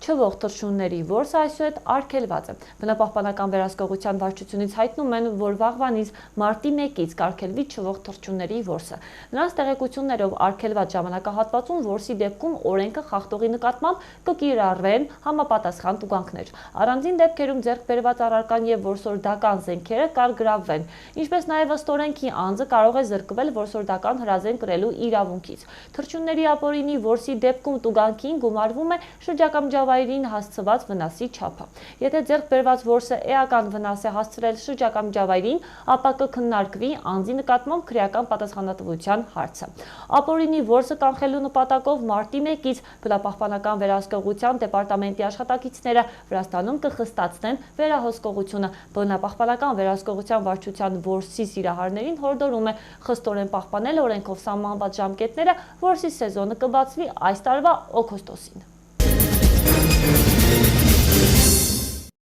չվող թռչունների որսը այսուհետ արգելված է։ Բնապահպանական վերահսկողության վարչությունից հայտնում են, որ վաղվանից մարտի 1-ից կարգելվի չվող թռչունների որսը։ Նրանց տեղեկություններով արգելված ժամանակահատվածում որսի դեպքում օրենքը խախտողի նկատմամբ կկիրառվեն համապատասխան տուգանքներ։ Առանձին դեպքերում ձեռք բերված առարկան եւ որսորդական զենքերը կարգրավվեն, ինչպես նաեւ ըստ օրենքի անձը կարող է զրկվել որսորդական հրազեն կրելու իրավունքից։ Թռչունների ապօրինի որսի դեպքում տուգանքին գումարվում է շրջակա միջավայրին հասցված վնասի չափը։ Եթե ձեռք բերված որսը էական վնաս է հասցրել շրջակա միջավայրին, ապա կքննարկվի անձի նկատմամբ քրեական պատասխանատվության հարցը։ Ապօրինի որսը կանխելու նպատակով մարտի 1-ից Բնապահպանական վերահսկողության դեպարտամենտի աշխատակիցները Վրաստանում կխստացնեն վերահսկողությունը։ Բնապահպանական վերահսկողության վարչության որսի սիրահարներին հորդորում է խստորեն պահպանել օրենքով սահմանված ժամկետները, որսի սեզոնը կբացվի այս տարվա օգոստոսին։